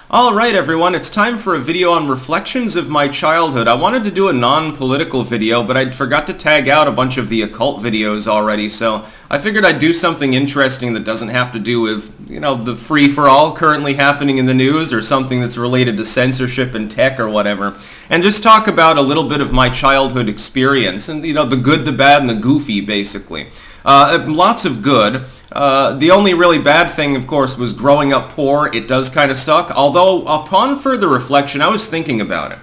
Alright everyone, it's time for a video on reflections of my childhood. I wanted to do a non-political video, but I forgot to tag out a bunch of the occult videos already, so I figured I'd do something interesting that doesn't have to do with, the free-for-all currently happening in the news or something that's related to censorship and tech or whatever, and just talk about a little bit of my childhood experience and, the good, the bad, and the goofy, basically. Lots of good. The only really bad thing, of course, was growing up poor. It does kind of suck, although upon further reflection, I was thinking about it.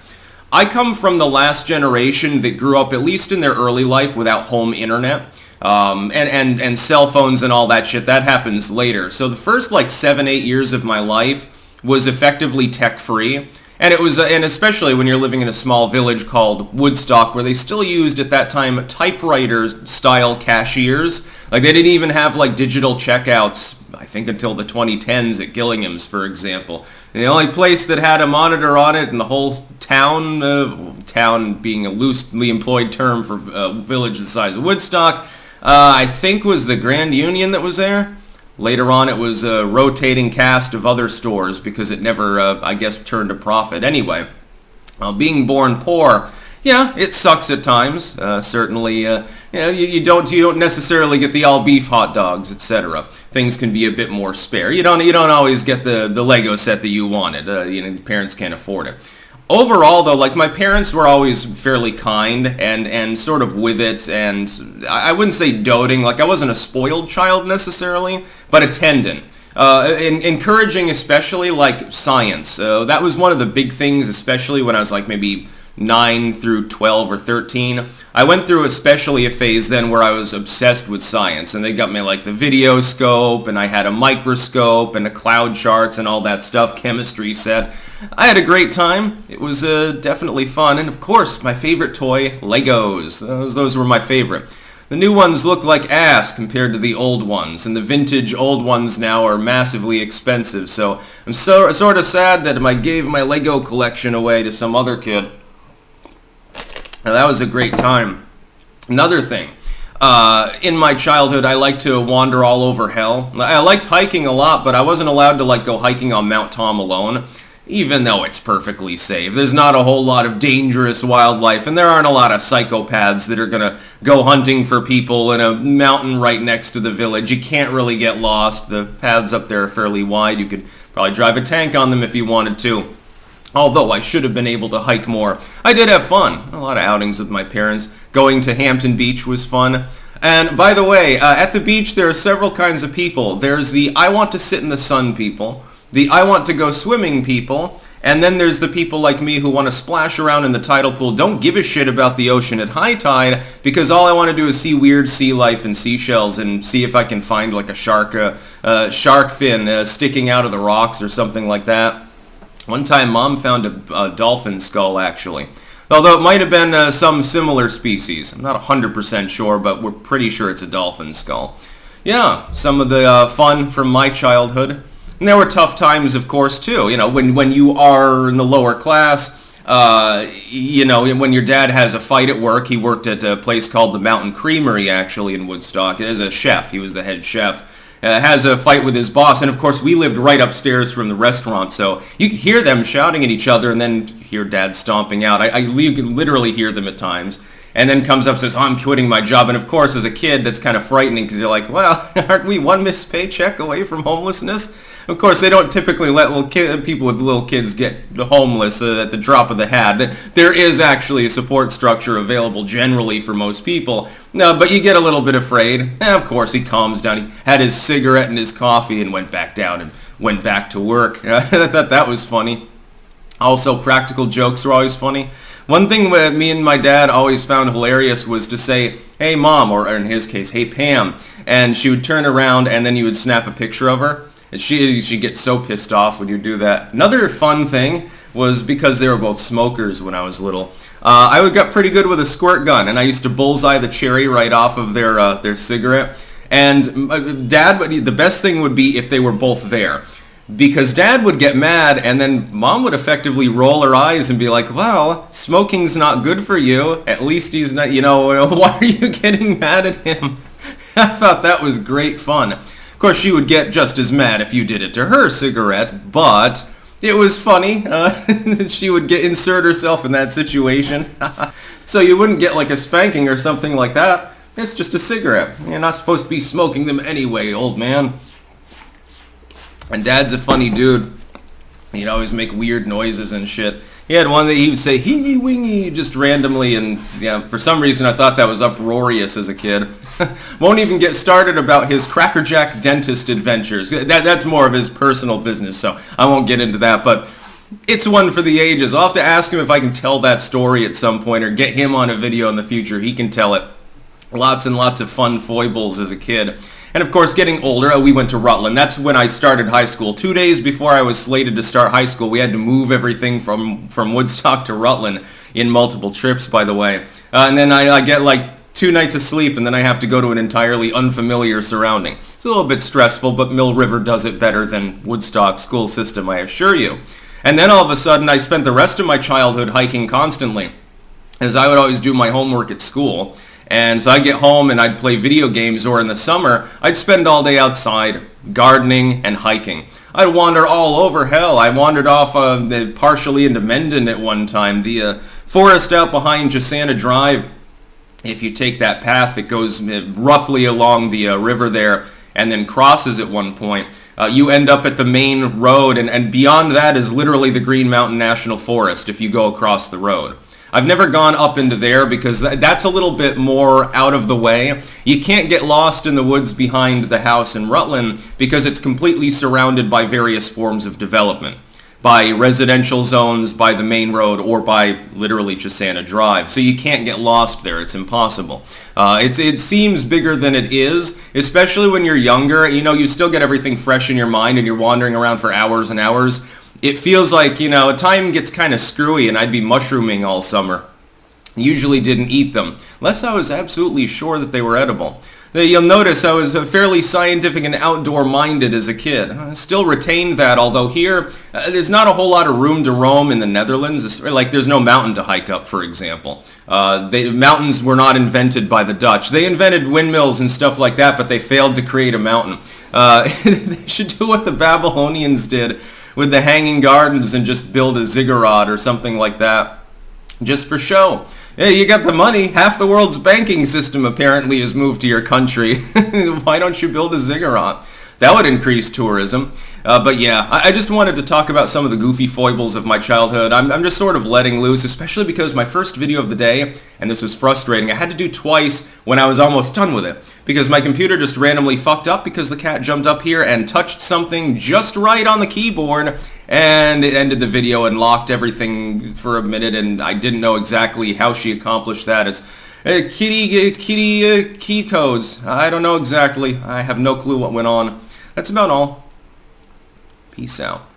I come from the last generation that grew up, at least in their early life, without home internet. And cell phones and all that shit. That happens later. So the first, 7-8 years of my life was effectively tech-free. And it was, and especially when you're living in a small village called Woodstock, where they still used at that time typewriter-style cashiers. They didn't even have digital checkouts, I think, until the 2010s at Gillingham's, for example. And the only place that had a monitor on it in the whole town, town being a loosely employed term for a village the size of Woodstock, I think was the Grand Union that was there. Later on, it was a rotating cast of other stores because it never, I guess, turned a profit. Anyway, being born poor, yeah, it sucks at times. Certainly, you don't necessarily get the all-beef hot dogs, etc. Things can be a bit more spare. You don't always get the Lego set that you wanted. Parents can't afford it. Overall, though, my parents were always fairly kind and sort of with it, and I wouldn't say doting, I wasn't a spoiled child necessarily, but attendant. Encouraging especially, science. That was one of the big things, especially when I was, maybe 9 through 12 or 13. I went through especially a phase then where I was obsessed with science, and they got me, the video scope, and I had a microscope, and a cloud charts, and all that stuff, chemistry set. I had a great time. It was definitely fun. And of course, my favorite toy, Legos. Those were my favorite. The new ones look like ass compared to the old ones, and the vintage old ones now are massively expensive. So I'm sort of sad that I gave my Lego collection away to some other kid. Now, that was a great time. Another thing. In my childhood, I liked to wander all over hell. I liked hiking a lot, but I wasn't allowed to go hiking on Mount Tom alone. Even though it's perfectly safe. There's not a whole lot of dangerous wildlife, and there aren't a lot of psychopaths that are going to go hunting for people in a mountain right next to the village. You can't really get lost. The paths up there are fairly wide. You could probably drive a tank on them if you wanted to. Although I should have been able to hike more. I did have fun. A lot of outings with my parents. Going to Hampton Beach was fun. And by the way, at the beach there are several kinds of people. There's the I want to sit in the sun people. The I want to go swimming people, and then there's the people like me who want to splash around in the tidal pool, don't give a shit about the ocean at high tide, because all I want to do is see weird sea life and seashells and see if I can find a shark fin sticking out of the rocks or something like that. One time Mom found a dolphin skull, actually. Although it might have been some similar species. I'm not 100% sure, but we're pretty sure it's a dolphin skull. Yeah, some of the fun from my childhood. And there were tough times, of course, too. When you are in the lower class, when your dad has a fight at work. He worked at a place called the Mountain Creamery, actually, in Woodstock. As a chef, he was the head chef. Has a fight with his boss, and of course we lived right upstairs from the restaurant, so you could hear them shouting at each other and then hear Dad stomping out. You can literally hear them at times. And then comes up and says, I'm quitting my job. And of course, as a kid, that's kind of frightening because you're like, well, aren't we one missed paycheck away from homelessness? Of course, they don't typically let people with little kids get homeless at the drop of the hat. There is actually a support structure available generally for most people. No, but you get a little bit afraid. And of course, he calms down. He had his cigarette and his coffee and went back down and went back to work. I thought that was funny. Also, practical jokes are always funny. One thing that me and my dad always found hilarious was to say, hey Mom, or in his case, hey Pam, and she would turn around and then you would snap a picture of her, and she'd get so pissed off when you do that. Another fun thing was because they were both smokers when I was little, I got pretty good with a squirt gun, and I used to bullseye the cherry right off of their cigarette, and Dad, the best thing would be if they were both there. Because Dad would get mad, and then Mom would effectively roll her eyes and be like, well, smoking's not good for you. At least he's not, why are you getting mad at him? I thought that was great fun. Of course, she would get just as mad if you did it to her cigarette, but It was funny. She would insert herself in that situation. So you wouldn't get like a spanking or something like that. It's just a cigarette. You're not supposed to be smoking them anyway, old man. And Dad's a funny dude. He'd always make weird noises and shit. He had one that he would say, "Hingy wingy," just randomly, and yeah, for some reason I thought that was uproarious as a kid. Won't even get started about his crackerjack dentist adventures. That's more of his personal business, so I won't get into that, but it's one for the ages. I'll have to ask him if I can tell that story at some point, or get him on a video in the future. He can tell it. Lots and lots of fun foibles as a kid. And of course, getting older, we went to Rutland. That's when I started high school. 2 days before I was slated to start high school, we had to move everything from Woodstock to Rutland in multiple trips, by the way. And then I get like 2 nights of sleep, and then I have to go to an entirely unfamiliar surrounding. It's a little bit stressful, but Mill River does it better than Woodstock school system, I assure you. And then all of a sudden, I spent the rest of my childhood hiking constantly, as I would always do my homework at school. And so I'd get home and I'd play video games, or in the summer, I'd spend all day outside gardening and hiking. I'd wander all over hell. I wandered off partially into Mendon at one time. The forest out behind Jasana Drive, if you take that path that goes roughly along the river there and then crosses at one point, you end up at the main road, and beyond that is literally the Green Mountain National Forest if you go across the road. I've never gone up into there because that's a little bit more out of the way. You can't get lost in the woods behind the house in Rutland because it's completely surrounded by various forms of development. By residential zones, by the main road, or by literally Jasana Drive. So you can't get lost there. It's impossible. It seems bigger than it is, especially when you're younger. You know, you still get everything fresh in your mind and you're wandering around for hours and hours. It feels like, you know, time gets kind of screwy, and I'd be mushrooming all summer. Usually didn't eat them, unless I was absolutely sure that they were edible. You'll notice I was fairly scientific and outdoor-minded as a kid. I still retained that, although here, there's not a whole lot of room to roam in the Netherlands. Like, there's no mountain to hike up, for example. Mountains were not invented by the Dutch. They invented windmills and stuff like that, but they failed to create a mountain. They should do what the Babylonians did with the Hanging Gardens and just build a ziggurat or something like that, just for show. Hey, you got the money. Half the world's banking system apparently has moved to your country. Why don't you build a ziggurat? That would increase tourism. But yeah, I just wanted to talk about some of the goofy foibles of my childhood. I'm just sort of letting loose, especially because my first video of the day, and this was frustrating, I had to do twice when I was almost done with it, because my computer just randomly fucked up because the cat jumped up here and touched something just right on the keyboard, and it ended the video and locked everything for a minute, and I didn't know exactly how she accomplished that. It's kitty key codes. I don't know exactly. I have no clue what went on. That's about all. Peace out.